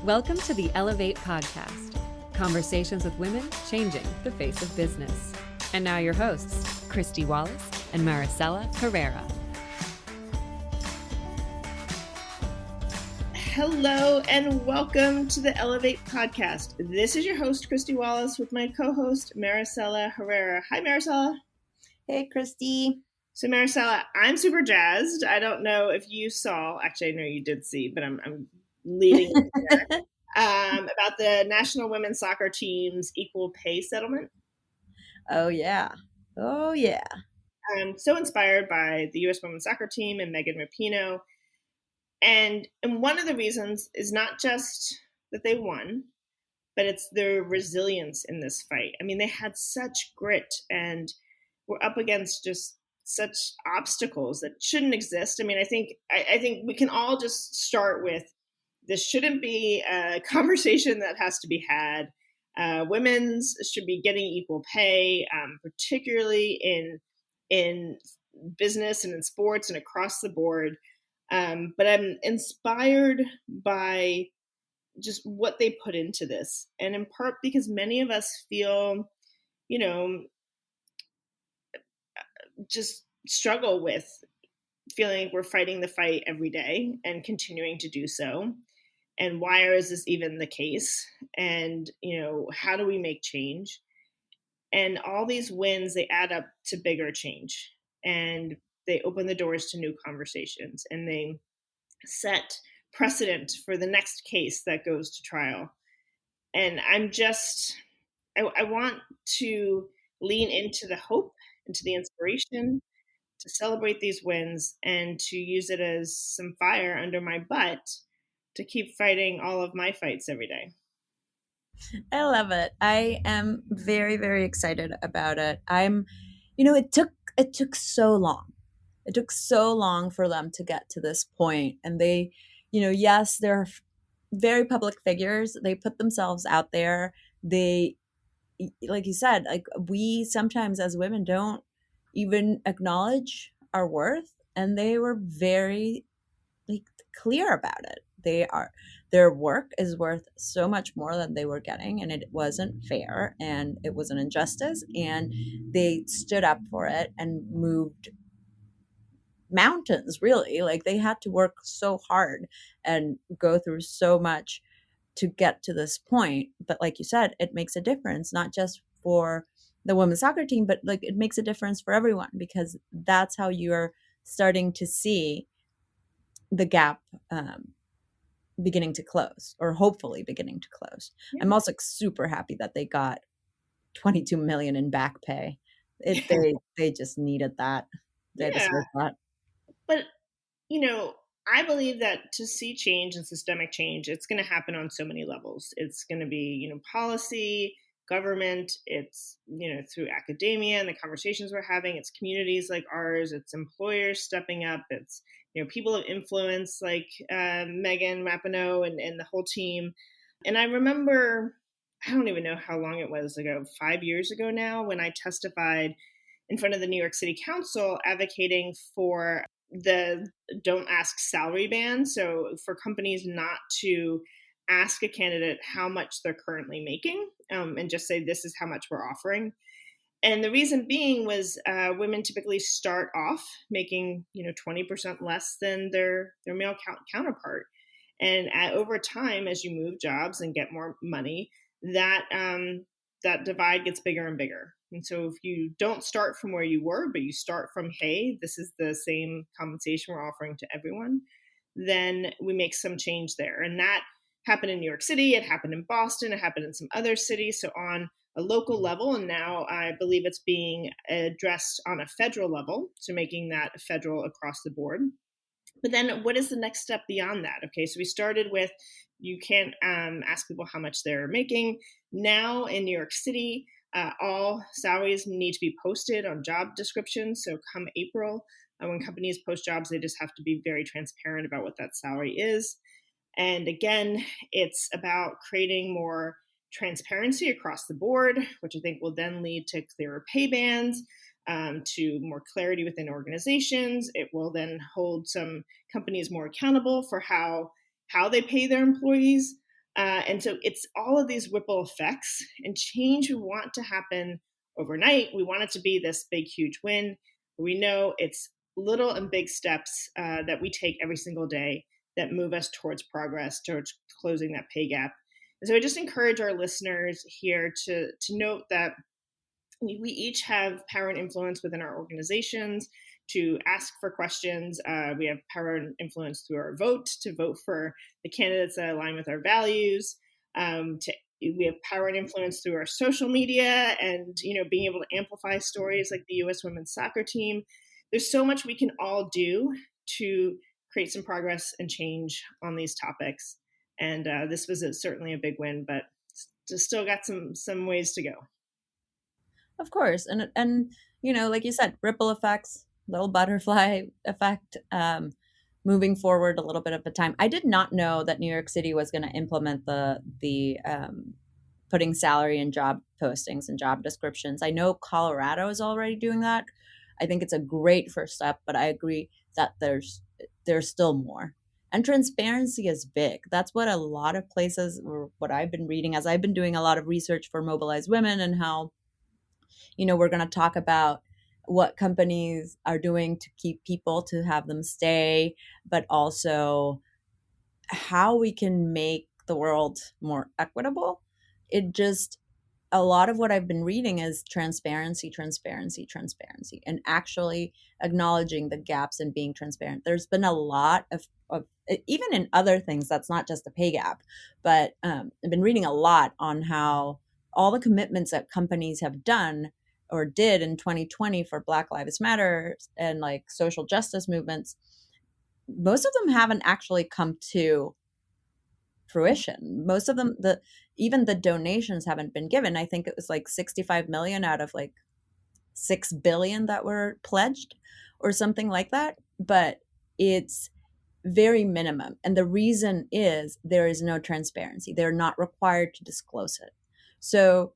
Welcome to the Ellevate podcast, conversations with women changing the face of business. And now your hosts, Kristy, Wallace, and Maricella, Herrera. Hello and welcome to the Ellevate podcast. This is your host, Kristy Wallace, with my co-host, Maricella Herrera. Hi, Maricella. Hey, Kristy. So, Maricella, I'm super jazzed. I don't know if you saw, actually, I know you did see, but I'm leading into that, about the National Women's Soccer Team's equal pay settlement. Oh, yeah. I'm so inspired by the U.S. Women's Soccer Team and Megan Rapinoe. And one of the reasons is not just that they won, but it's their resilience in this fight. I mean, they had such grit and were up against just such obstacles that shouldn't exist. I mean, I think we can all just start with, this shouldn't be a conversation that has to be had. Women should be getting equal pay, particularly in business and in sports and across the board. But I'm inspired by just what they put into this. And in part because many of us feel, just struggle with feeling like we're fighting the fight every day and continuing to do so. And why is this even the case? And, how do we make change? And all these wins, they add up to bigger change. And they open the doors to new conversations, and they set precedent for the next case that goes to trial. And I want to lean into the hope, into the inspiration, to celebrate these wins, and to use it as some fire under my butt to keep fighting all of my fights every day. I love it. I am very, very excited about it. It took so long. It took so long for them to get to this point. And they, yes, they're very public figures. They put themselves out there. They, like you said, like we sometimes as women don't even acknowledge our worth. And they were very clear about it. Their work is worth so much more than they were getting, and it wasn't fair, and it was an injustice, and they stood up for it and moved mountains, really. Like they had to work so hard and go through so much to get to this point. But like you said, it makes a difference, not just for the women's soccer team, but like it makes a difference for everyone, because that's how you're starting to see the gap beginning to close, or hopefully beginning to close. Yeah. I'm also super happy that they got $22 million in back pay. They just needed that. They deserve that. But I believe that to see change and systemic change, it's going to happen on so many levels. It's going to be policy, government, it's through academia and the conversations we're having, it's communities like ours, it's employers stepping up, it's people of influence like Megan Rapinoe and the whole team. And I remember, I don't even know how long it was ago, 5 years ago now, when I testified in front of the New York City Council advocating for the don't ask salary ban. So for companies not to ask a candidate how much they're currently making, and just say, this is how much we're offering. And the reason being was women typically start off making 20% less than their male counterpart. And over time, as you move jobs and get more money, that divide gets bigger and bigger. And so if you don't start from where you were, but you start from, hey, this is the same compensation we're offering to everyone, then we make some change there. And that happened in New York City, it happened in Boston, it happened in some other cities. So on a local level, and now I believe it's being addressed on a federal level, so making that federal across the board. But then what is the next step beyond that? Okay, so we started with, you can't ask people how much they're making. Now in New York City, all salaries need to be posted on job descriptions. So come April, when companies post jobs, they just have to be very transparent about what that salary is. And again, it's about creating more transparency across the board, which I think will then lead to clearer pay bands, to more clarity within organizations. It will then hold some companies more accountable for how they pay their employees. And so it's all of these ripple effects and change we want to happen overnight. We want it to be this big, huge win. We know it's little and big steps that we take every single day that move us towards progress, towards closing that pay gap. And so I just encourage our listeners here to note that we each have power and influence within our organizations to ask for questions. We have power and influence through our vote to vote for the candidates that align with our values. We have power and influence through our social media and, being able to amplify stories like the U.S. women's soccer team. There's so much we can all do to create some progress and change on these topics. And this was certainly a big win, but still got some ways to go. Of course. And like you said, ripple effects, little butterfly effect, moving forward a little bit of a time. I did not know that New York City was going to implement the putting salary in job postings and job descriptions. I know Colorado is already doing that. I think it's a great first step, but I agree that there's still more. And transparency is big. That's what a lot of places, or what I've been reading as I've been doing a lot of research for Mobilize Women, and how we're going to talk about what companies are doing to keep people, to have them stay, but also how we can make the world more equitable. A lot of what I've been reading is transparency, and actually acknowledging the gaps and being transparent. There's been a lot of even in other things, that's not just the pay gap, but I've been reading a lot on how all the commitments that companies have done or did in 2020 for Black Lives Matter and like social justice movements, most of them haven't actually come to fruition. Most of them, even the donations haven't been given. I think it was like 65 million out of like 6 billion that were pledged or something like that. But it's very minimum. And the reason is there is no transparency. They're not required to disclose it. So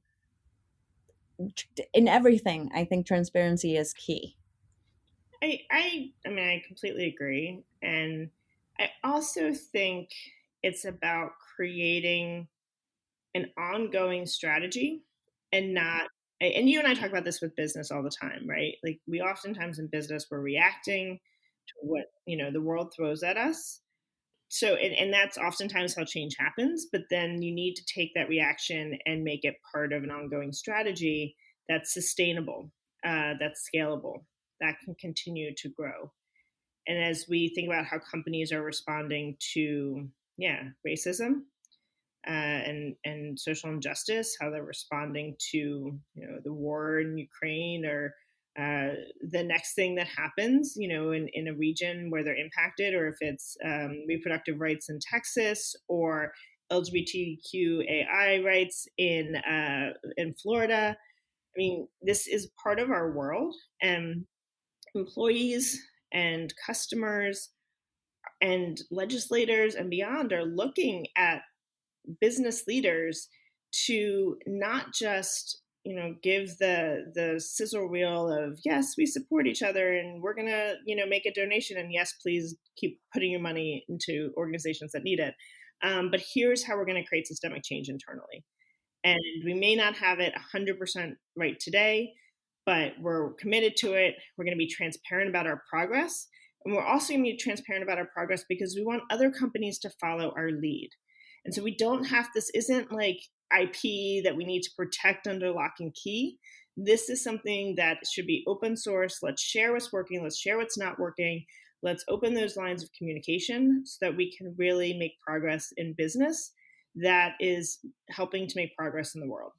in everything, I think transparency is key. I mean, I completely agree. And I also think it's about creating an ongoing strategy and you and I talk about this with business all the time, right? Like we oftentimes in business, we're reacting to what, the world throws at us. So, and that's oftentimes how change happens, but then you need to take that reaction and make it part of an ongoing strategy that's sustainable, that's scalable, that can continue to grow. And as we think about how companies are responding to, racism and social injustice, how they're responding to, the war in Ukraine or the next thing that happens, in a region where they're impacted, or if it's reproductive rights in Texas or LGBTQAI rights in Florida. I mean, this is part of our world, and employees and customers and legislators and beyond are looking at business leaders to not just give the sizzle reel of, yes, we support each other and we're gonna make a donation, and yes, please keep putting your money into organizations that need it, but here's how we're going to create systemic change internally. And we may not have it 100% right today, but we're committed to it. We're going to be transparent about our progress, and we're also going to be transparent about our progress because we want other companies to follow our lead. And so we don't have, this isn't like IP that we need to protect under lock and key. This is something that should be open source. Let's share what's working. Let's share what's not working. Let's open those lines of communication so that we can really make progress in business that is helping to make progress in the world.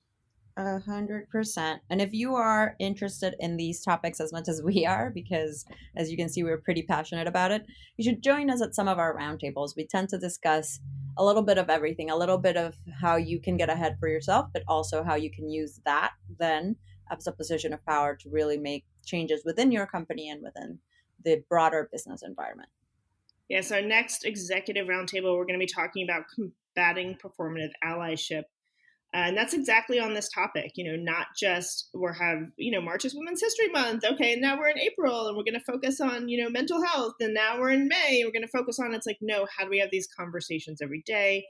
100%. And if you are interested in these topics as much as we are, because as you can see, we're pretty passionate about it, you should join us at some of our roundtables. We tend to discuss a little bit of everything, a little bit of how you can get ahead for yourself, but also how you can use that then as a position of power to really make changes within your company and within the broader business environment. Yes, our next executive roundtable, we're going to be talking about combating performative allyship. And that's exactly on this topic, not just March is Women's History Month. Okay, and now we're in April and we're going to focus on, mental health. And now we're in May and we're going to focus on, it's like, no, how do we have these conversations every day?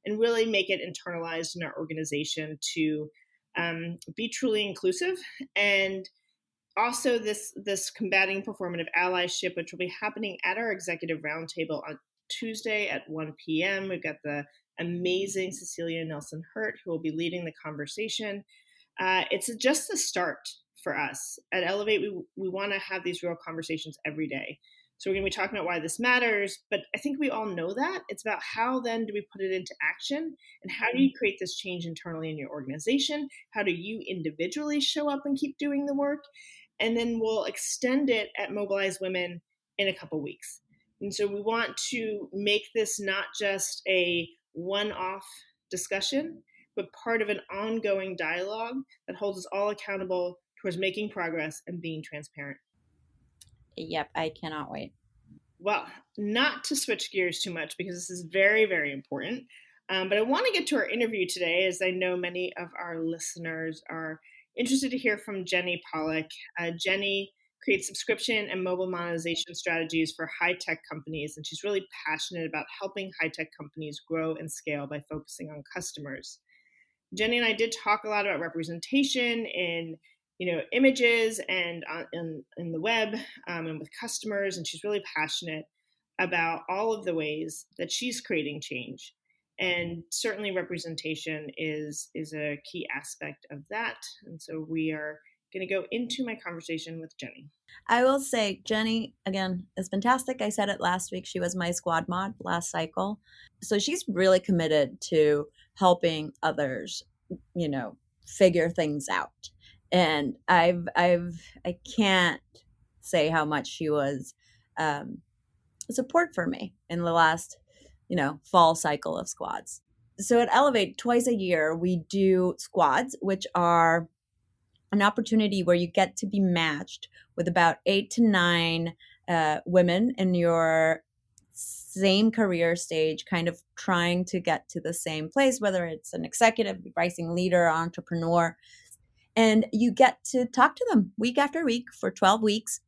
and really make it internalized in our organization to be truly inclusive. And also this combating performative allyship, which will be happening at our executive roundtable on Tuesday at 1 p.m. We've got the amazing Cecilia Nelson Hurt, who will be leading the conversation. It's just the start for us. At Ellevate, we want to have these real conversations every day. So we're going to be talking about why this matters, but I think we all know that. It's about how then do we put it into action, and how do you create this change internally in your organization? How do you individually show up and keep doing the work? And then we'll extend it at Mobilize Women in a couple weeks. And so we want to make this not just a one-off discussion, but part of an ongoing dialogue that holds us all accountable towards making progress and being transparent. Yep, I cannot wait. Well, not to switch gears too much, because this is very, very important. But I want to get to our interview today, as I know many of our listeners are interested to hear from Jenny Pollock. Jenny creates subscription and mobile monetization strategies for high-tech companies, and she's really passionate about helping high-tech companies grow and scale by focusing on customers. Jenny and I did talk a lot about representation in images and in the web and with customers, and she's really passionate about all of the ways that she's creating change. And certainly representation is a key aspect of that. And so we are going to go into my conversation with Jenny. I will say Jenny, again, is fantastic. I said it last week. She was my squad mod last cycle. So she's really committed to helping others, figure things out. And I can't say how much she was support for me in the last, fall cycle of squads. So at Ellevate, twice a year, we do squads, which are an opportunity where you get to be matched with about 8 to 9 women in your same career stage, kind of trying to get to the same place, whether it's an executive, rising leader, entrepreneur. And you get to talk to them week after week for 12 weeks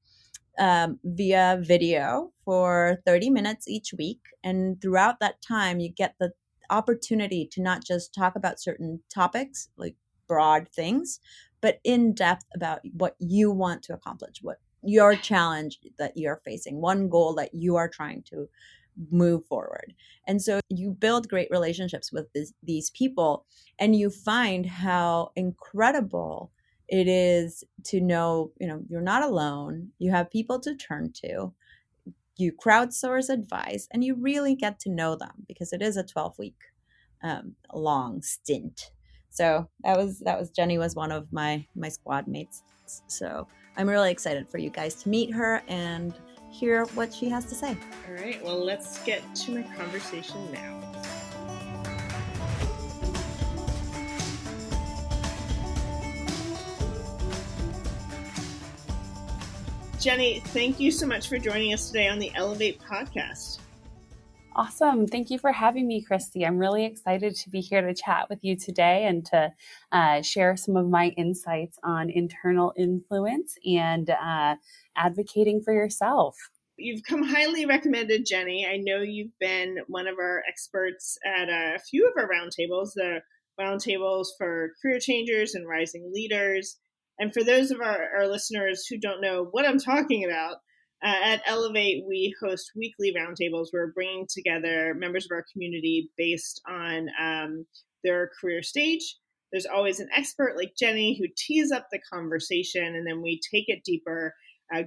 via video for 30 minutes each week. And throughout that time, you get the opportunity to not just talk about certain topics, like broad things, but in depth about what you want to accomplish, what your challenge that you're facing, one goal that you are trying to move forward. And so you build great relationships with these people, and you find how incredible it is to know, you're not alone. You have people to turn to. You crowdsource advice, and you really get to know them, because it is a 12-week long stint. So that was Jenny was one of my squad mates. So I'm really excited for you guys to meet her and hear what she has to say. All right, well, let's get to my conversation now. Jenny, thank you so much for joining us today on the Ellevate podcast. Awesome. Thank you for having me, Kristy. I'm really excited to be here to chat with you today and to share some of my insights on internal influence and advocating for yourself. You've come highly recommended, Jenny. I know you've been one of our experts at a few of our roundtables, the roundtables for career changers and rising leaders. And for those of our listeners who don't know what I'm talking about, at Ellevate, we host weekly roundtables. We're bringing together members of our community based on their career stage. There's always an expert like Jenny who tees up the conversation, and then we take it deeper,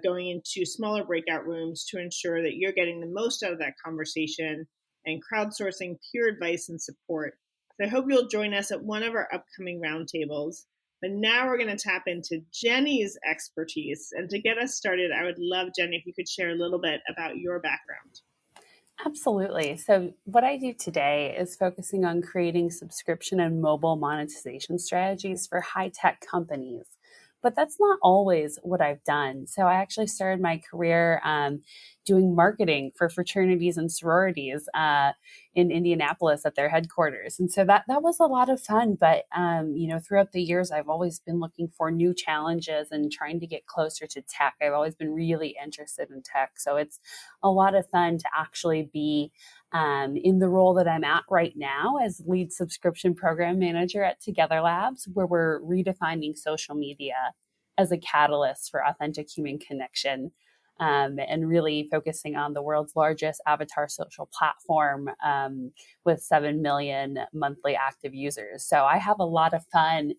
going into smaller breakout rooms to ensure that you're getting the most out of that conversation and crowdsourcing peer advice and support. So I hope you'll join us at one of our upcoming roundtables. But now we're going to tap into Jenny's expertise. And to get us started, I would love, Jenny, if you could share a little bit about your background. Absolutely. So what I do today is focusing on creating subscription and mobile monetization strategies for high-tech companies. But that's not always what I've done. So I actually started my career doing marketing for fraternities and sororities in Indianapolis at their headquarters. And so that was a lot of fun. But, throughout the years, I've always been looking for new challenges and trying to get closer to tech. I've always been really interested in tech. So it's a lot of fun to actually be in the role that I'm at right now as lead subscription program manager at Together Labs, where we're redefining social media as a catalyst for authentic human connection, and really focusing on the world's largest avatar social platform with 7 million monthly active users. So I have a lot of fun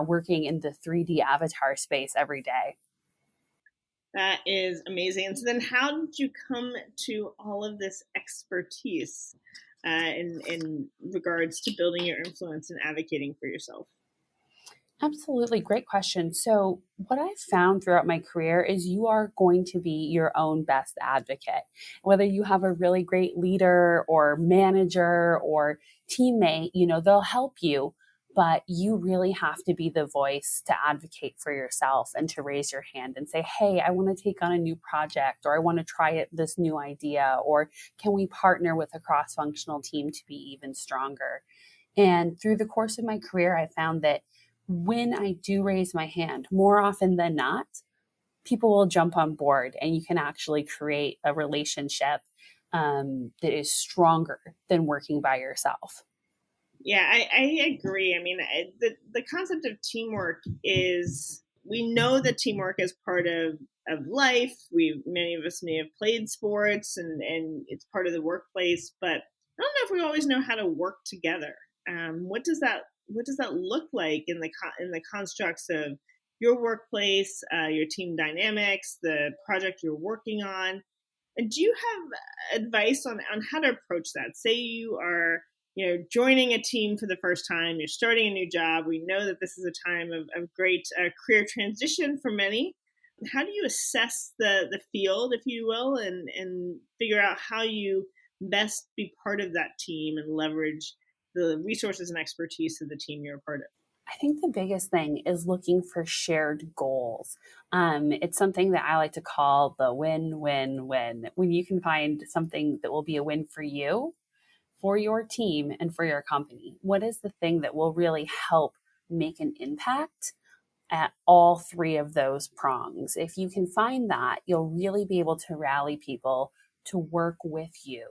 working in the 3D avatar space every day. That is amazing. And so then how did you come to all of this expertise in regards to building your influence and advocating for yourself? Absolutely. Great question. So, what I've found throughout my career is you are going to be your own best advocate. Whether you have a really great leader or manager or teammate, they'll help you, but you really have to be the voice to advocate for yourself and to raise your hand and say, hey, I want to take on a new project, or I want to try this new idea, or can we partner with a cross-functional team to be even stronger? And through the course of my career, I found that when I do raise my hand, more often than not, people will jump on board and you can actually create a relationship that is stronger than working by yourself. Yeah, I agree. I mean, the concept of teamwork is, we know that teamwork is part of life. Many of us may have played sports and it's part of the workplace, but I don't know if we always know how to work together. What does that look like in the constructs of your workplace, your team dynamics, the project you're working on? And do you have advice on how to approach that? Say you are joining a team for the first time, you're starting a new job. We know that this is a time of great career transition for many. How do you assess the field, if you will, and figure out how you best be part of that team and leverage the resources and expertise of the team you're a part of? I think the biggest thing is looking for shared goals. It's something that I like to call the win-win-win. When you can find something that will be a win for you, for your team, and for your company. What is the thing that will really help make an impact at all three of those prongs? If you can find that, you'll really be able to rally people to work with you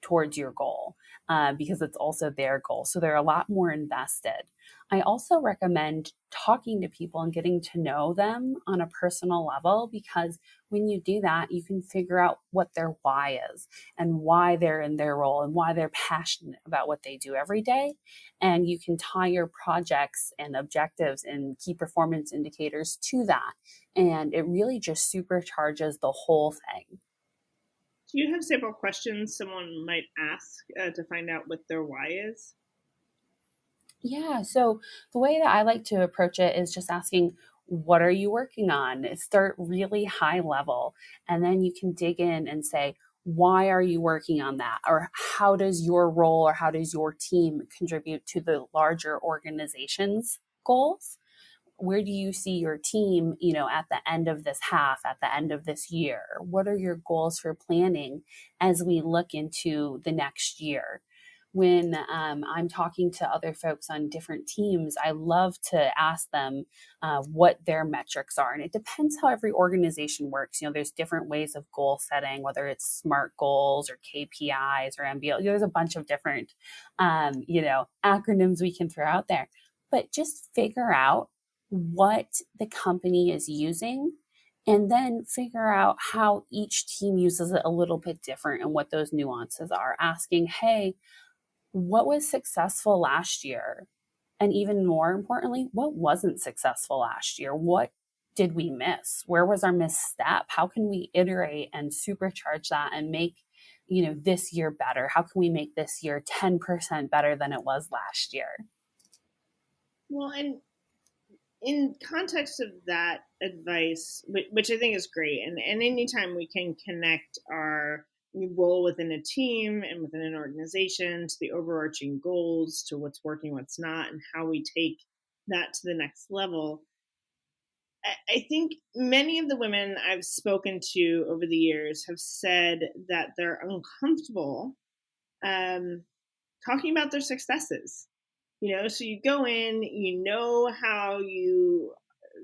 towards your goal, because it's also their goal. So they're a lot more invested. I also recommend talking to people and getting to know them on a personal level, because when you do that, you can figure out what their why is and why they're in their role and why they're passionate about what they do every day. And you can tie your projects and objectives and key performance indicators to that. And it really just supercharges the whole thing. Do you have several questions someone might ask to find out what their why is? Yeah, so the way that I like to approach it is just asking, what are you working on? Start really high level, and then you can dig in and say, why are you working on that? Or how does your role or how does your team contribute to the larger organization's goals? Where do you see your team, at the end of this half, at the end of this year? What are your goals for planning as we look into the next year? When I'm talking to other folks on different teams, I love to ask them what their metrics are. And it depends how every organization works. There's different ways of goal setting, whether it's SMART goals or KPIs or MBL. There's a bunch of different, acronyms we can throw out there. But just figure out what the company is using, and then figure out how each team uses it a little bit different and what those nuances are. Asking, hey, what was successful last year? And even more importantly, what wasn't successful last year? What did we miss? Where was our misstep? How can we iterate and supercharge that and make, this year better? How can we make this year 10% better than it was last year? Well, and in context of that advice, which I think is great, and anytime we can connect our role within a team and within an organization to the overarching goals, to what's working, what's not, and how we take that to the next level, I think many of the women I've spoken to over the years have said that they're uncomfortable um, talking about their successes. So you go in, how you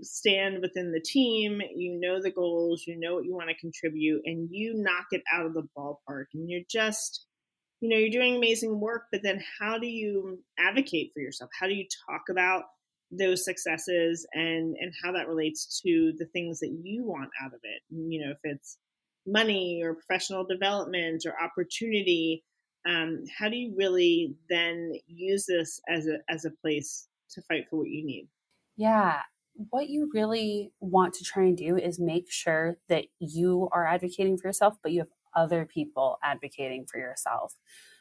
stand within the team, the goals, what you want to contribute, and you knock it out of the ballpark. And you're just, you're doing amazing work, but then how do you advocate for yourself? How do you talk about those successes and how that relates to the things that you want out of it? If it's money or professional development or opportunity, how do you really then use this as a place to fight for what you need? Yeah. What you really want to try and do is make sure that you are advocating for yourself, but you have other people advocating for yourself.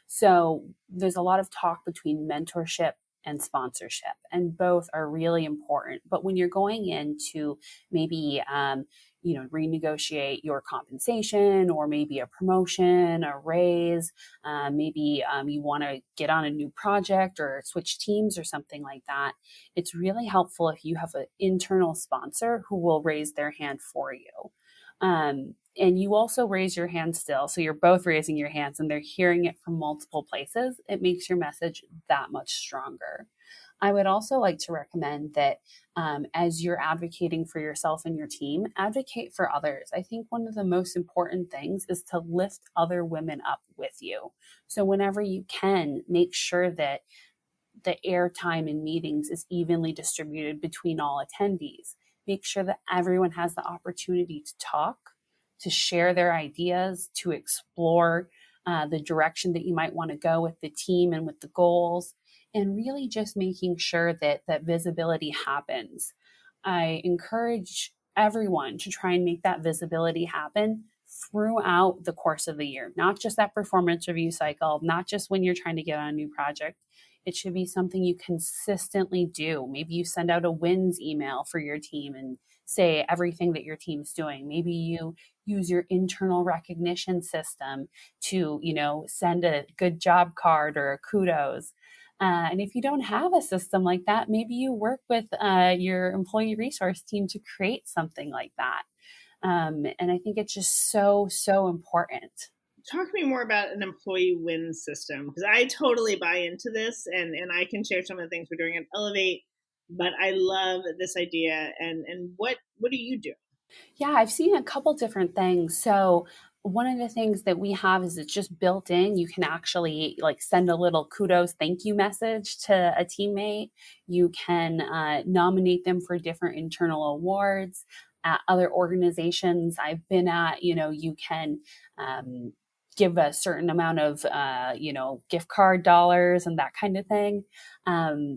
So there's a lot of talk between mentorship and sponsorship, and both are really important. But when you're going in to maybe, renegotiate your compensation or maybe a promotion, a raise, maybe you want to get on a new project or switch teams or something like that, it's really helpful if you have an internal sponsor who will raise their hand for you. And you also raise your hand still. So you're both raising your hands and they're hearing it from multiple places. It makes your message that much stronger. I would also like to recommend that as you're advocating for yourself and your team, advocate for others. I think one of the most important things is to lift other women up with you. So whenever you can, make sure that the airtime in meetings is evenly distributed between all attendees. Make sure that everyone has the opportunity to talk, to share their ideas, to explore the direction that you might want to go with the team and with the goals, and really just making sure that that visibility happens. I encourage everyone to try and make that visibility happen throughout the course of the year, not just that performance review cycle, not just when you're trying to get on a new project. It should be something you consistently do. Maybe you send out a wins email for your team and say everything that your team's doing. Maybe you use your internal recognition system to, send a good job card or a kudos. And if you don't have a system like that, maybe you work with your employee resource team to create something like that. And I think it's just so, so important. Talk to me more about an employee win system, because I totally buy into this and I can share some of the things we're doing at Ellevate, but I love this idea. And what do you do? Yeah, I've seen a couple different things. So one of the things that we have is it's just built in. You can actually send a little kudos thank you message to a teammate. You can nominate them for different internal awards. At other organizations I've been at, you can give a certain amount of, gift card dollars and that kind of thing.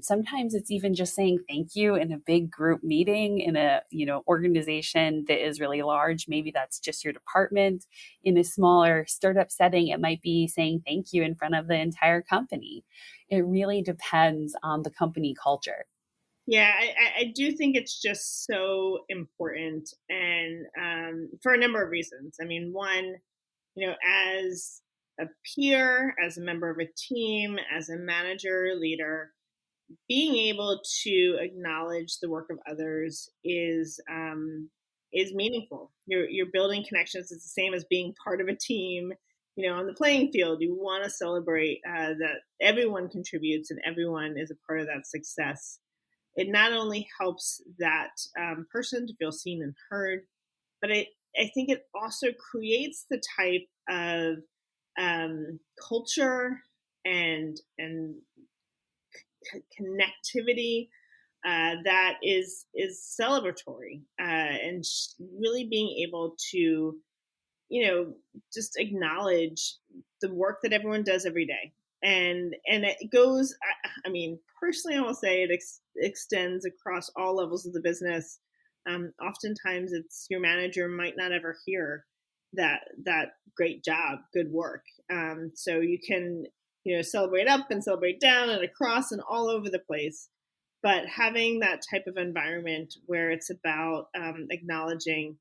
Sometimes it's even just saying thank you in a big group meeting in a, organization that is really large. Maybe that's just your department. In a smaller startup setting, it might be saying thank you in front of the entire company. It really depends on the company culture. Yeah, I do think it's just so important, and for a number of reasons. I mean, one, as a peer, as a member of a team, as a manager, leader, being able to acknowledge the work of others is meaningful. You're building connections. It's the same as being part of a team. On the playing field, you want to celebrate that everyone contributes and everyone is a part of that success. It not only helps that person to feel seen and heard, but I think it also creates the type of culture and connectivity that is celebratory, and really being able to just acknowledge the work that everyone does every day. And it goes, I mean, personally, I will say it extends across all levels of the business. Oftentimes it's your manager might not ever hear that great job, good work. So you can, celebrate up and celebrate down and across and all over the place. But having that type of environment where it's about acknowledging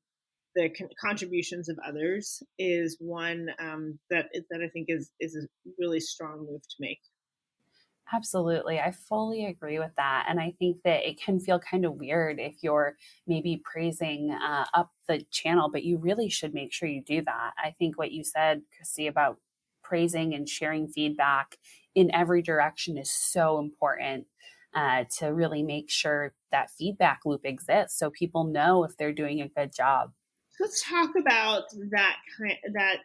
the contributions of others is one that I think is a really strong move to make. Absolutely. I fully agree with that. And I think that it can feel kind of weird if you're maybe praising up the channel, but you really should make sure you do that. I think what you said, Kristy, about praising and sharing feedback in every direction is so important to really make sure that feedback loop exists so people know if they're doing a good job. Let's talk about that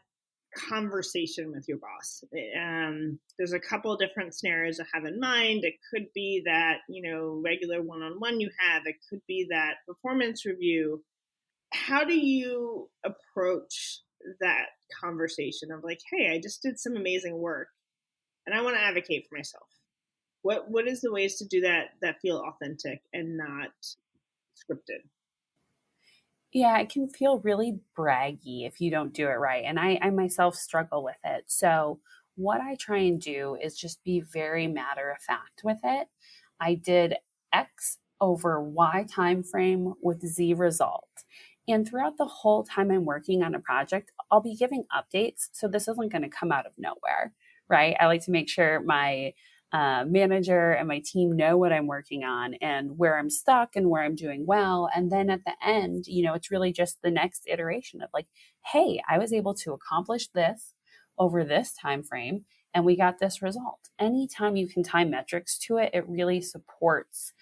conversation with your boss. There's a couple different scenarios I have in mind. It could be that, regular one-on-one you have. It could be that performance review. How do you approach that conversation of like, hey, I just did some amazing work and I want to advocate for myself? What is the ways to do that feel authentic and not scripted? Yeah, it can feel really braggy if you don't do it right. And I myself struggle with it. So, what I try and do is just be very matter of fact with it. I did X over Y time frame with Z result. And throughout the whole time I'm working on a project, I'll be giving updates. So, this isn't going to come out of nowhere, right? I like to make sure my manager and my team know what I'm working on and where I'm stuck and where I'm doing well. And then at the end, it's really just the next iteration of like, hey, I was able to accomplish this over this time frame and we got this result. Anytime you can tie metrics to it, it really supports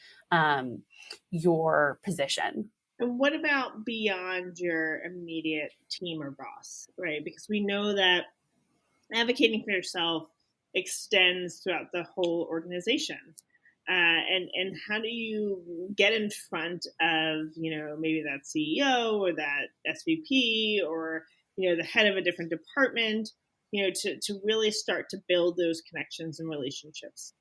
your position. And what about beyond your immediate team or boss, right? Because we know that advocating for yourself extends throughout the whole organization. And how do you get in front of, maybe that CEO or that SVP or, the head of a different department, to really start to build those connections and relationships?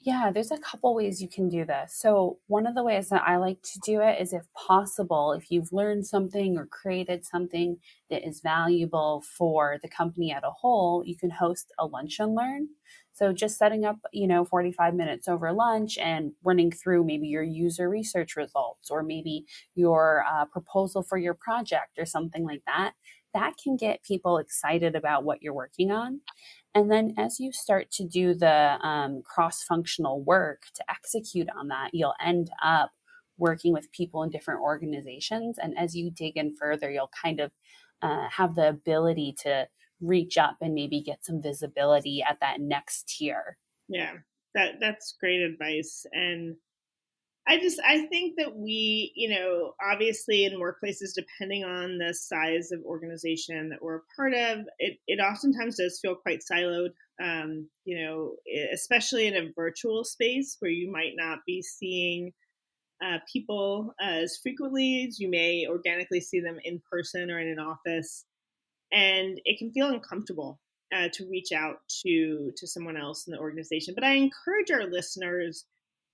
Yeah, there's a couple ways you can do this. So, one of the ways that I like to do it is if possible, if you've learned something or created something that is valuable for the company at a whole, you can host a lunch and learn. So, just setting up, 45 minutes over lunch and running through maybe your user research results or maybe your proposal for your project or something like that. That can get people excited about what you're working on. And then as you start to do the cross-functional work to execute on that, you'll end up working with people in different organizations. And as you dig in further, you'll kind of have the ability to reach up and maybe get some visibility at that next tier. Yeah, that's great advice. And I think that we, obviously in workplaces, depending on the size of organization that we're a part of, it oftentimes does feel quite siloed, especially in a virtual space where you might not be seeing people as frequently as you may organically see them in person or in an office. And it can feel uncomfortable to reach out to someone else in the organization. But I encourage our listeners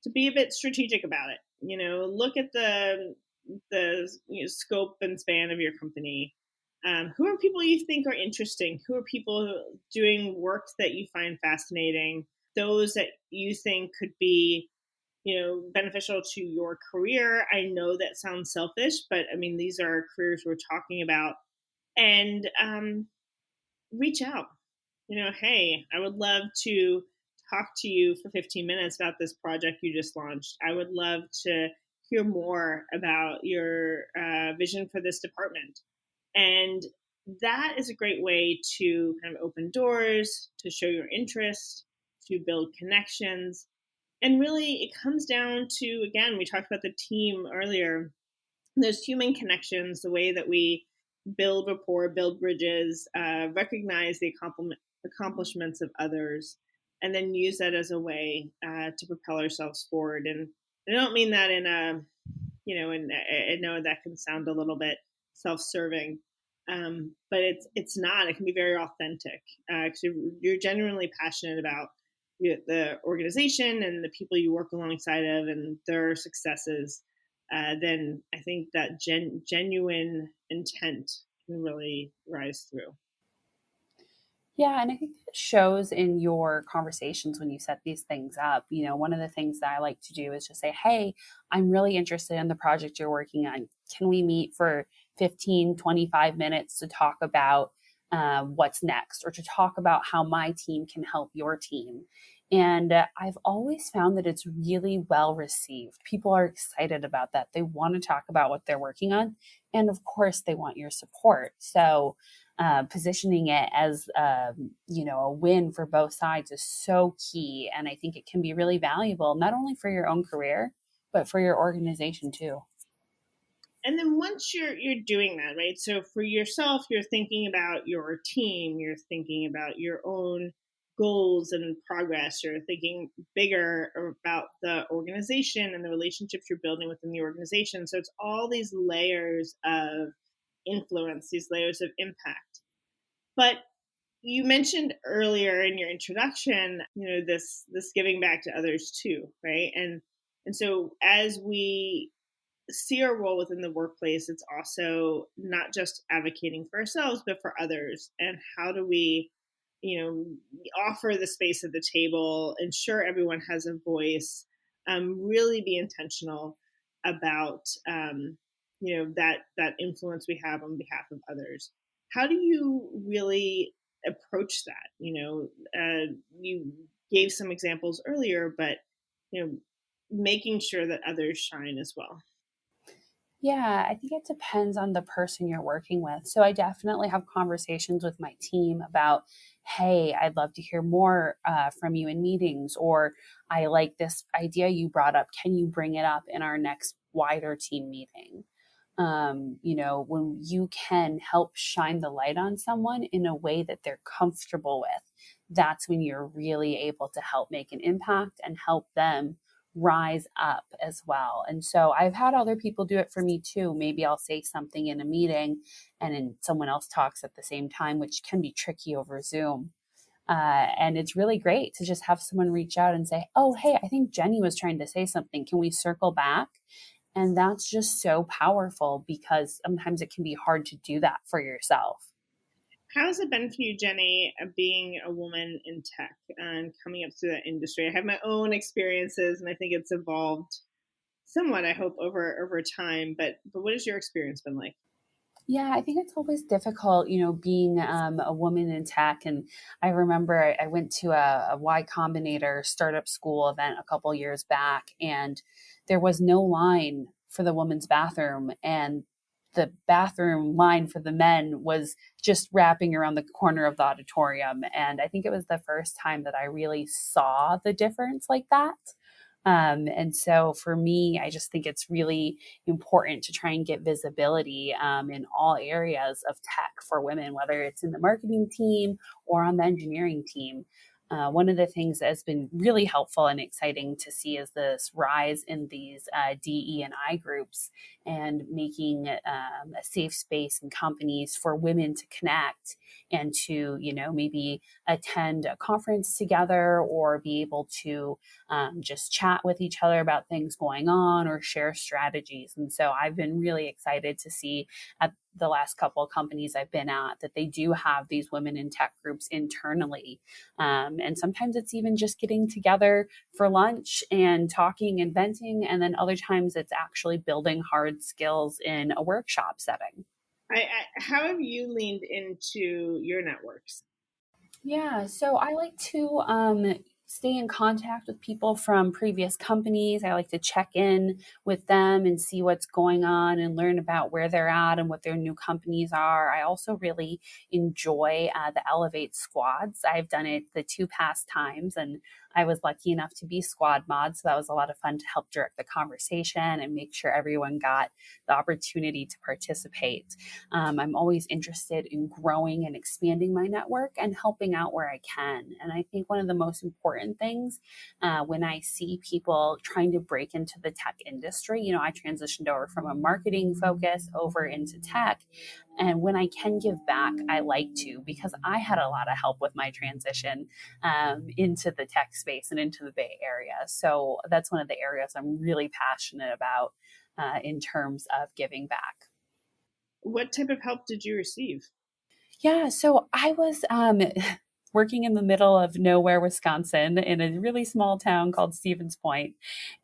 to be a bit strategic about it. Look at the scope and span of your company. Who are people you think are interesting? Who are people doing work that you find fascinating? Those that you think could be, beneficial to your career. I know that sounds selfish, but I mean, these are careers we're talking about. And reach out. Hey, I would love to talk to you for 15 minutes about this project you just launched. I would love to hear more about your vision for this department. And that is a great way to kind of open doors, to show your interest, to build connections. And really, it comes down to, again, we talked about the team earlier, those human connections, the way that we build rapport, build bridges, recognize the accomplishments of others, and then use that as a way to propel ourselves forward. And I don't mean that in a, and I know that can sound a little bit self-serving, but it's not. It can be very authentic because you're genuinely passionate about the organization and the people you work alongside of and their successes. Then I think that genuine intent can really rise through. Yeah, and I think it shows in your conversations when you set these things up. One of the things that I like to do is just say, hey, I'm really interested in the project you're working on. Can we meet for 15, 25 minutes to talk about what's next or to talk about how my team can help your team? And I've always found that it's really well received. People are excited about that. They want to talk about what they're working on. And of course, they want your support. So, positioning it as a win for both sides is so key, and I think it can be really valuable not only for your own career but for your organization too. And then once you're doing that, right? So for yourself, you're thinking about your team, you're thinking about your own goals and progress, you're thinking bigger about the organization and the relationships you're building within the organization. So it's all these layers of influence, these layers of impact. But you mentioned earlier in your introduction, this giving back to others too, right? And so as we see our role within the workplace, it's also not just advocating for ourselves, but for others. And how do we, offer the space at the table, ensure everyone has a voice, really be intentional about, that influence we have on behalf of others. How do you really approach that? You gave some examples earlier, but, making sure that others shine as well. Yeah, I think it depends on the person you're working with. So I definitely have conversations with my team about, hey, I'd love to hear more from you in meetings, or I like this idea you brought up. Can you bring it up in our next wider team meeting? When you can help shine the light on someone in a way that they're comfortable with, that's when you're really able to help make an impact and help them rise up as well. And so I've had other people do it for me too. Maybe I'll say something in a meeting and then someone else talks at the same time, which can be tricky over Zoom. And it's really great to just have someone reach out and say, oh, hey, I think Jenny was trying to say something. Can we circle back? And that's just so powerful because sometimes it can be hard to do that for yourself. How has it been for you, Jenny, being a woman in tech and coming up through that industry? I have my own experiences, and I think it's evolved somewhat, I hope, over time. But what has your experience been like? Yeah, I think it's always difficult, being a woman in tech. And I remember I went to a Y Combinator startup school event a couple years back, and there was no line for the women's bathroom. And the bathroom line for the men was just wrapping around the corner of the auditorium. And I think it was the first time that I really saw the difference like that. And so for me, I just think it's really important to try and get visibility in all areas of tech for women, whether it's in the marketing team or on the engineering team. One of the things that has been really helpful and exciting to see is this rise in these DE and I groups and making a safe space in companies for women to connect and to, maybe attend a conference together or be able to just chat with each other about things going on or share strategies. And so I've been really excited to see at the last couple of companies I've been at that they do have these women in tech groups internally. And sometimes it's even just getting together for lunch and talking and venting. And then other times it's actually building hard skills in a workshop setting. How have you leaned into your networks? Yeah, so I like to stay in contact with people from previous companies. I like to check in with them and see what's going on and learn about where they're at and what their new companies are. I also really enjoy the Ellevate squads. I've done it the two past times, and I was lucky enough to be squad mod. So that was a lot of fun to help direct the conversation and make sure everyone got the opportunity to participate. I'm always interested in growing and expanding my network and helping out where I can. And I think one of the most important things when I see people trying to break into the tech industry, I transitioned over from a marketing focus over into tech. And when I can give back, I like to, because I had a lot of help with my transition into the tech space and into the Bay Area. So that's one of the areas I'm really passionate about in terms of giving back. What type of help did you receive? Yeah, so I was working in the middle of nowhere, Wisconsin, in a really small town called Stevens Point.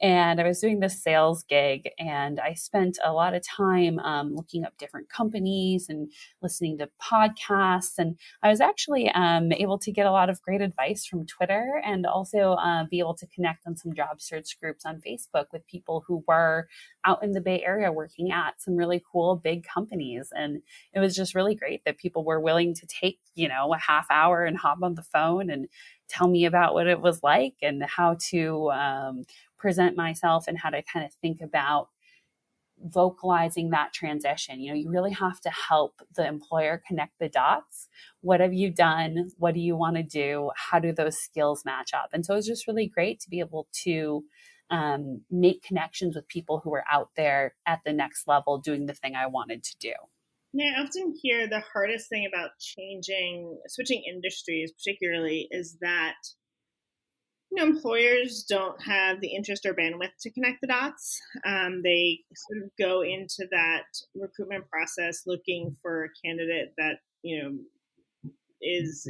And I was doing this sales gig, and I spent a lot of time looking up different companies and listening to podcasts. And I was actually able to get a lot of great advice from Twitter, and also be able to connect on some job search groups on Facebook with people who were out in the Bay Area working at some really cool big companies. And it was just really great that people were willing to take, a half hour and hop on the phone and tell me about what it was like and how to present myself and how to kind of think about vocalizing that transition. You really have to help the employer connect the dots. What have you done? What do you want to do? How do those skills match up? And so it's just really great to be able to make connections with people who are out there at the next level doing the thing I wanted to do. Yeah, I often hear the hardest thing about switching industries particularly is that employers don't have the interest or bandwidth to connect the dots. They sort of go into that recruitment process looking for a candidate that is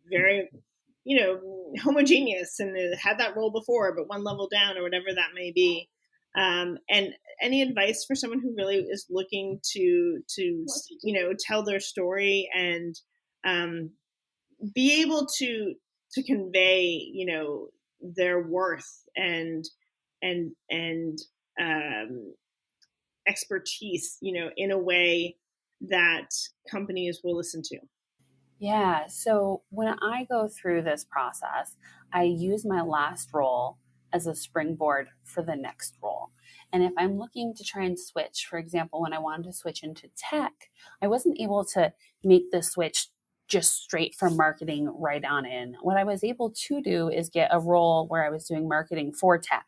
very homogeneous and had that role before, but one level down or whatever that may be. And any advice for someone who really is looking to tell their story and be able to convey their worth and expertise in a way that companies will listen to? Yeah. So when I go through this process, I use my last role as a springboard for the next role. And if I'm looking to try and switch, for example, when I wanted to switch into tech, I wasn't able to make the switch just straight from marketing right on in. What I was able to do is get a role where I was doing marketing for tech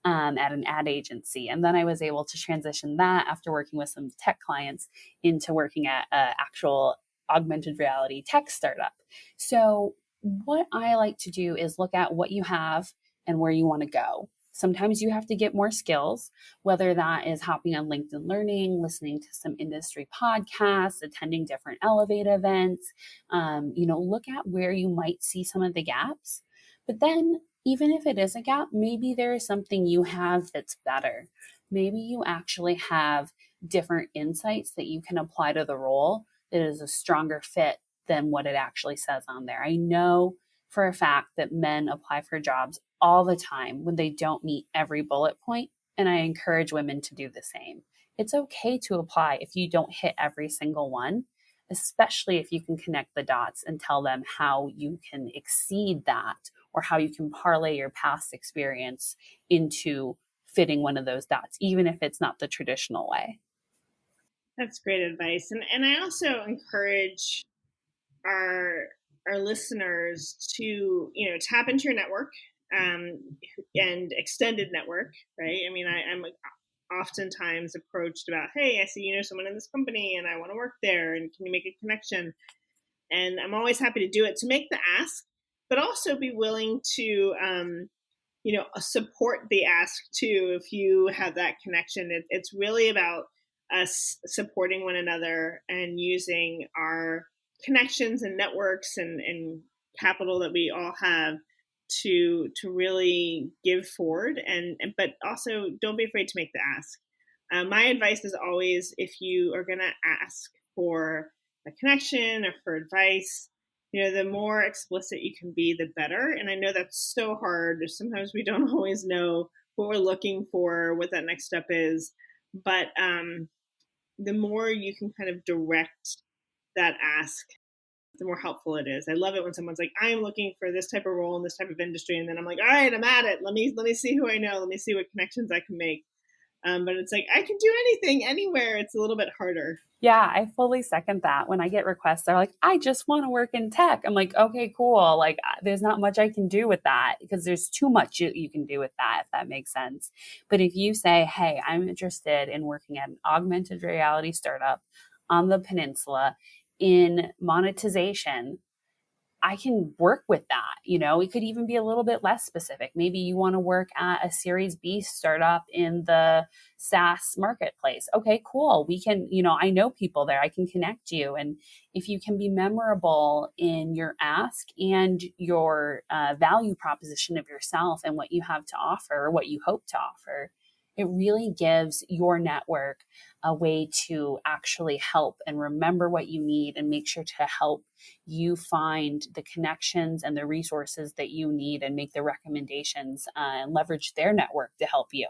at an ad agency. And then I was able to transition that after working with some tech clients into working at an actual augmented reality tech startup. So what I like to do is look at what you have and where you want to go. Sometimes you have to get more skills, whether that is hopping on LinkedIn Learning, listening to some industry podcasts, attending different Ellevate events. Look at where you might see some of the gaps. But then, even if it is a gap, maybe there is something you have that's better. Maybe you actually have different insights that you can apply to the role that is a stronger fit than what it actually says on there. I know for a fact that men apply for jobs all the time when they don't meet every bullet point, and I encourage women to do the same. It's okay to apply if you don't hit every single one, especially if you can connect the dots and tell them how you can exceed that or how you can parlay your past experience into fitting one of those dots, even if it's not the traditional way. That's great advice. And I also encourage our listeners to, tap into your network and extended network, right? I mean, I'm oftentimes approached about, hey, I see someone in this company and I want to work there, and can you make a connection? And I'm always happy to do it, to make the ask, but also be willing to support the ask too. If you have that connection, it's really about us supporting one another and using our connections and networks and capital that we all have to really give forward, but also don't be afraid to make the ask. My advice is always, if you are going to ask for a connection or for advice, the more explicit you can be, the better. And I know that's so hard. Sometimes we don't always know what we're looking for, what that next step is. But the more you can kind of direct that ask, the more helpful it is. I love it when someone's like, I am looking for this type of role in this type of industry. And then I'm like, all right, I'm at it. Let me see who I know. Let me see what connections I can make. But it's like, I can do anything, anywhere. It's a little bit harder. Yeah, I fully second that. When I get requests, they're like, I just want to work in tech. I'm like, okay, cool. Like, there's not much I can do with that, because there's too much you can do with that, if that makes sense. But if you say, hey, I'm interested in working at an augmented reality startup on the peninsula in monetization, I can work with that. It could even be a little bit less specific. Maybe you want to work at a Series B startup in the SaaS marketplace. Okay, cool. We can, I know people there. I can connect you. And if you can be memorable in your ask and your value proposition of yourself and what you have to offer, what you hope to offer, it really gives your network a way to actually help and remember what you need and make sure to help you find the connections and the resources that you need and make the recommendations and leverage their network to help you.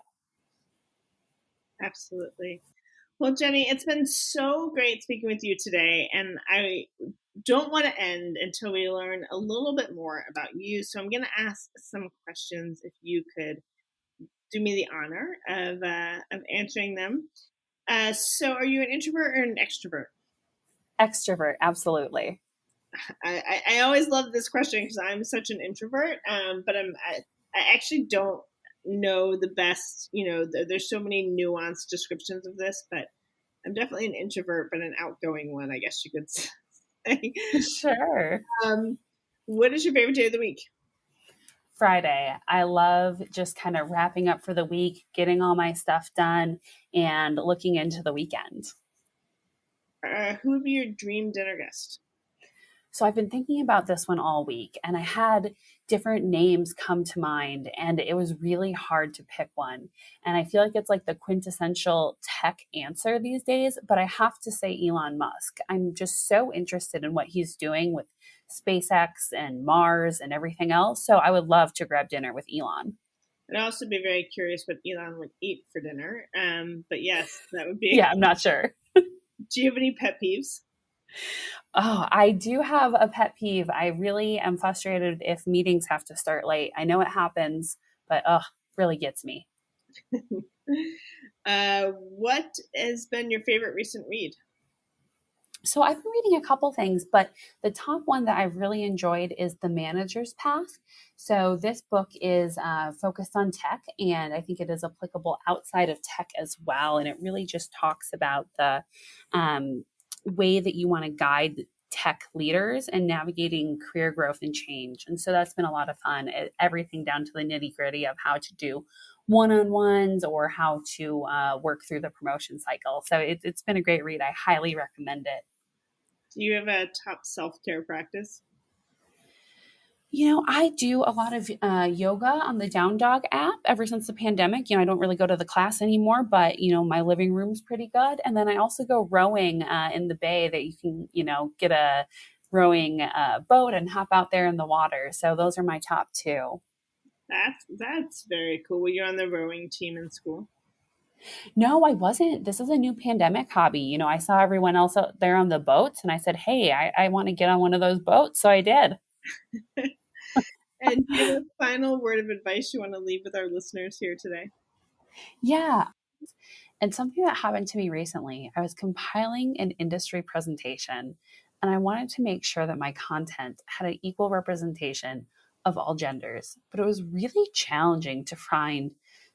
Absolutely. Well, Jenny, it's been so great speaking with you today, and I don't want to end until we learn a little bit more about you. So I'm going to ask some questions if you could do me the honor of answering them. So are you an introvert or an extrovert? Extrovert, absolutely. I always love this question because I'm such an introvert, but I actually don't know the best, there's so many nuanced descriptions of this, but I'm definitely an introvert, but an outgoing one, I guess you could say. Sure. What is your favorite day of the week? Friday. I love just kind of wrapping up for the week, getting all my stuff done, and looking into the weekend. Who would be your dream dinner guest? So I've been thinking about this one all week, and I had different names come to mind, and it was really hard to pick one. And I feel like it's like the quintessential tech answer these days, but I have to say Elon Musk. I'm just so interested in what he's doing with SpaceX and Mars and everything else. So I would love to grab dinner with Elon. I'd also be very curious what Elon would eat for dinner. But yes, that would be. Yeah, I'm not sure. Do you have any pet peeves? Oh, I do have a pet peeve. I really am frustrated if meetings have to start late. I know it happens, but really gets me. What has been your favorite recent read? So I've been reading a couple things, but the top one that I've really enjoyed is The Manager's Path. So this book is focused on tech, and I think it is applicable outside of tech as well. And it really just talks about the way that you want to guide tech leaders and navigating career growth and change. And so that's been a lot of fun. Everything down to the nitty gritty of how to do one-on-ones or how to work through the promotion cycle. So it's been a great read. I highly recommend it. Do you have a top self-care practice? I do a lot of yoga on the Down Dog app ever since the pandemic. I don't really go to the class anymore, but, my living room's pretty good. And then I also go rowing in the bay that you can, get a rowing boat and hop out there in the water. So those are my top two. That's very cool. Were you on the rowing team in school? No, I wasn't. This is a new pandemic hobby. I saw everyone else out there on the boats and I said, hey, I want to get on one of those boats. So I did. And do you have a final word of advice you want to leave with our listeners here today? Yeah. And something that happened to me recently, I was compiling an industry presentation and I wanted to make sure that my content had an equal representation of all genders. But it was really challenging to find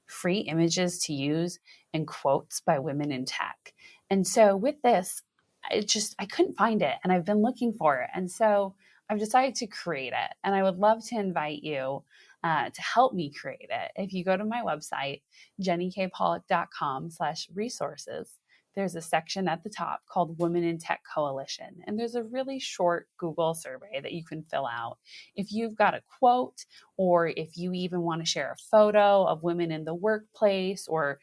free images to use and quotes by women in tech. And so with this, I couldn't find it and I've been looking for it. And so I've decided to create it. And I would love to invite you to help me create it. If you go to my website, jennykpollock.com/resources, there's a section at the top called Women in Tech Coalition. And there's a really short Google survey that you can fill out. If you've got a quote, or if you even want to share a photo of women in the workplace or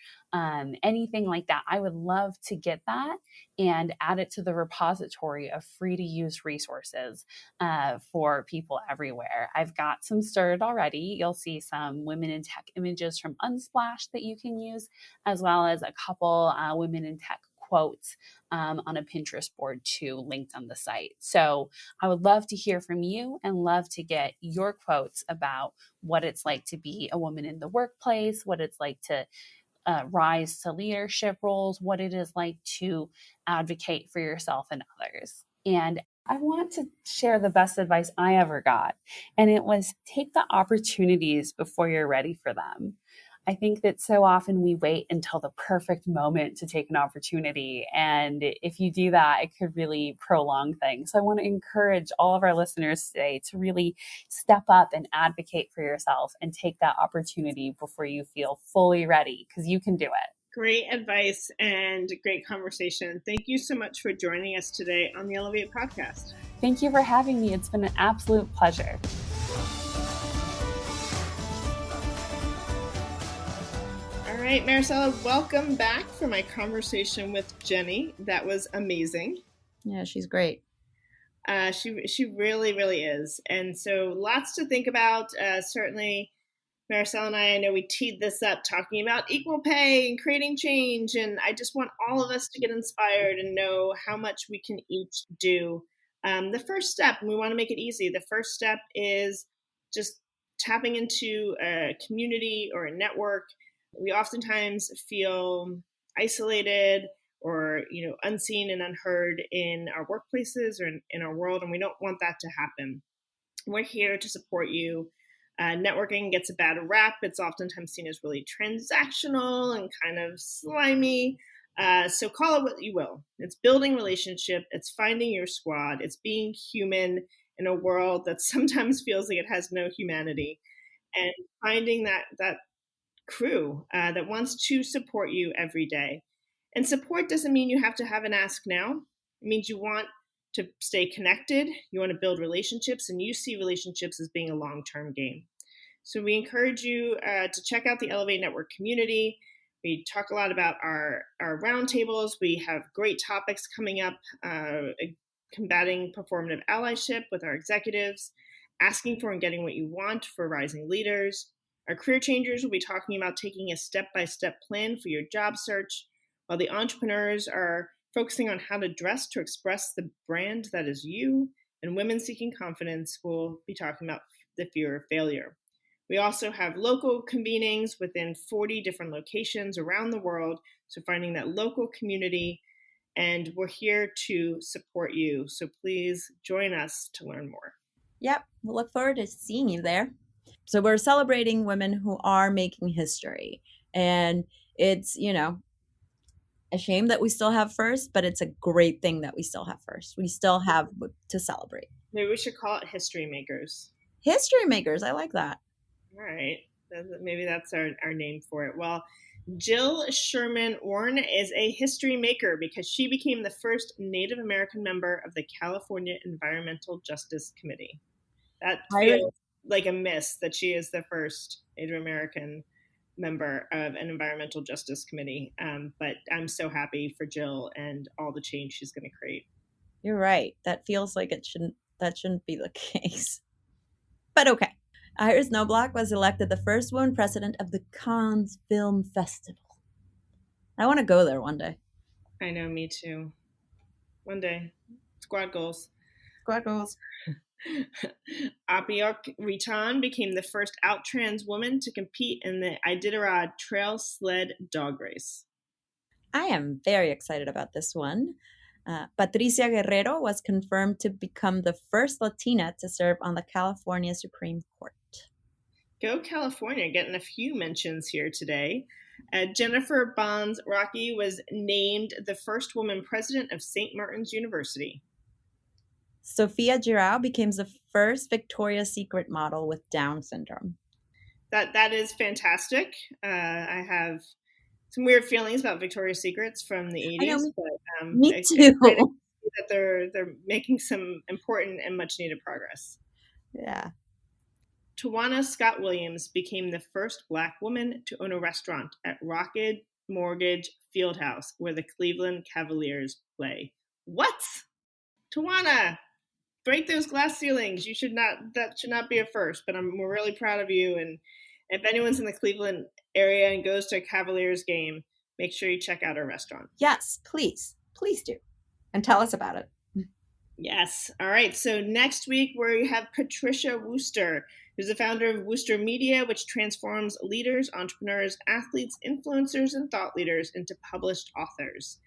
anything like that, I would love to get that and add it to the repository of free to use resources for people everywhere. I've got some stirred already. You'll see some women in tech images from Unsplash that you can use, as well as a couple women in tech quotes on a Pinterest board too, linked on the site. So I would love to hear from you and love to get your quotes about what it's like to be a woman in the workplace, what it's like to rise to leadership roles, what it is like to advocate for yourself and others. And I want to share the best advice I ever got. And it was take the opportunities before you're ready for them. I think that so often we wait until the perfect moment to take an opportunity. And if you do that, it could really prolong things. So I want to encourage all of our listeners today to really step up and advocate for yourself and take that opportunity before you feel fully ready, because you can do it. Great advice and great conversation. Thank you so much for joining us today on the Ellevate podcast. Thank you for having me. It's been an absolute pleasure. All right, Maricella, welcome back for my conversation with Jenny. That was amazing. Yeah, she's great. She really, really is. And so lots to think about. Certainly, Maricella and I know we teed this up talking about equal pay and creating change. And I just want all of us to get inspired and know how much we can each do. The first step, and we want to make it easy, the first step is just tapping into a community or a network. We oftentimes feel isolated or, unseen and unheard in our workplaces or in our world, and we don't want that to happen. We're here to support you. Networking gets a bad rap. It's oftentimes seen as really transactional and kind of slimy. So call it what you will. It's building relationship. It's finding your squad. It's being human in a world that sometimes feels like it has no humanity, and finding that crew that wants to support you every day. And support doesn't mean you have to have an ask now. It means you want to stay connected, you want to build relationships, and you see relationships as being a long-term game. So we encourage you to check out the Ellevate Network community. We talk a lot about our roundtables. We have great topics coming up, combating performative allyship with our executives, asking for and getting what you want for rising leaders. Our career changers will be talking about taking a step-by-step plan for your job search, while the entrepreneurs are focusing on how to dress to express the brand that is you, and women seeking confidence will be talking about the fear of failure. We also have local convenings within 40 different locations around the world, so finding that local community, and we're here to support you. So please join us to learn more. Yep, we'll look forward to seeing you there. So we're celebrating women who are making history, and it's, a shame that we still have first, but it's a great thing that we still have first. We still have to celebrate. Maybe we should call it history makers. History makers. I like that. All right. Maybe that's our name for it. Well, Jill Sherman Orne is a history maker because she became the first Native American member of the California Environmental Justice Committee. That feels like a miss that she is the first Native American member of an environmental justice committee. But I'm so happy for Jill and all the change she's going to create. You're right. That feels like that shouldn't be the case. But okay. Iris Knobloch was elected the first woman president of the Cannes Film Festival. I want to go there one day. I know, me too. One day. Squad goals. Squad goals. Apiok Ritan became the first out trans woman to compete in the Iditarod Trail Sled Dog Race. I am very excited about this one. Patricia Guerrero was confirmed to become the first Latina to serve on the California Supreme Court. Go California, getting a few mentions here today. Jennifer Bonds Rocky was named the first woman president of St. Martin's University. Sophia Girao became the first Victoria's Secret model with Down syndrome. That is fantastic. I have some weird feelings about Victoria's Secrets from the 80s. Me too. That they're making some important and much needed progress. Yeah. Tawana Scott Williams became the first Black woman to own a restaurant at Rocket Mortgage Fieldhouse, where the Cleveland Cavaliers play. What? Tawana, break those glass ceilings. That should not be a first, but we're really proud of you. And if anyone's in the Cleveland area and goes to a Cavaliers game, make sure you check out our restaurant. Yes, please. Please do. And tell us about it. Yes. All right. So next week we have Patricia Wooster, who's the founder of Wooster Media, which transforms leaders, entrepreneurs, athletes, influencers, and thought leaders into published authors.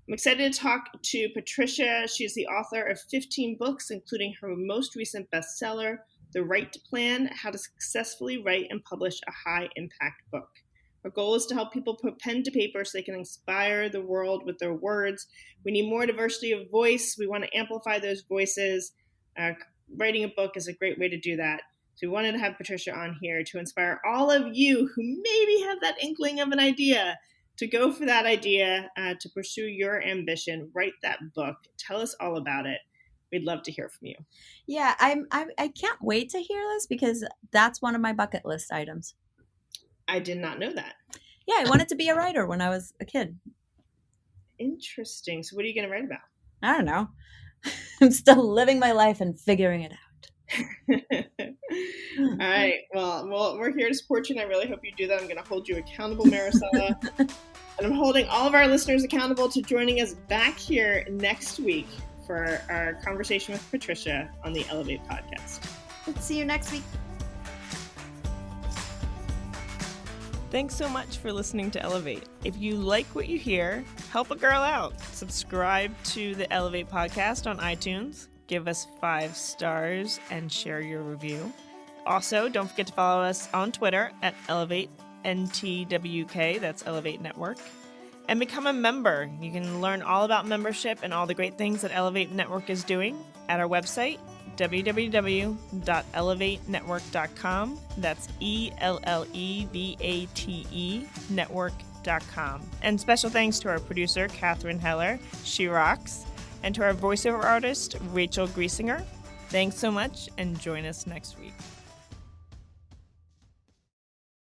I'm excited to talk to Patricia. She's the author of 15 books, including her most recent bestseller, The Right Plan: How to Successfully Write and Publish a High-Impact Book. Our goal is to help people put pen to paper so they can inspire the world with their words. We need more diversity of voice. We want to amplify those voices. Writing a book is a great way to do that. So we wanted to have Patricia on here to inspire all of you who maybe have that inkling of an idea to go for that idea, to pursue your ambition, write that book, tell us all about it. We'd love to hear from you. Yeah, I can't wait to hear this because that's one of my bucket list items. I did not know that. Yeah, I wanted to be a writer when I was a kid. Interesting. So what are you going to write about? I don't know. I'm still living my life and figuring it out. All right. Well, we're here to support you, and I really hope you do that. I'm going to hold you accountable, Maricella. And I'm holding all of our listeners accountable to joining us back here next week for our conversation with Patricia on the Ellevate podcast. Let's see you next week. Thanks so much for listening to Ellevate. If you like what you hear, help a girl out. Subscribe to the Ellevate podcast on iTunes, give us 5 stars, and share your review. Also, don't forget to follow us on Twitter at Ellevate NTWK, that's Ellevate Network, and become a member. You can learn all about membership and all the great things that Ellevate Network is doing at our website, www.ellevatenetwork.com. That's ELLEVATE network.com. And special thanks to our producer, Catherine Heller. She rocks. And to our voiceover artist, Rachel Griesinger. Thanks so much, and join us next week.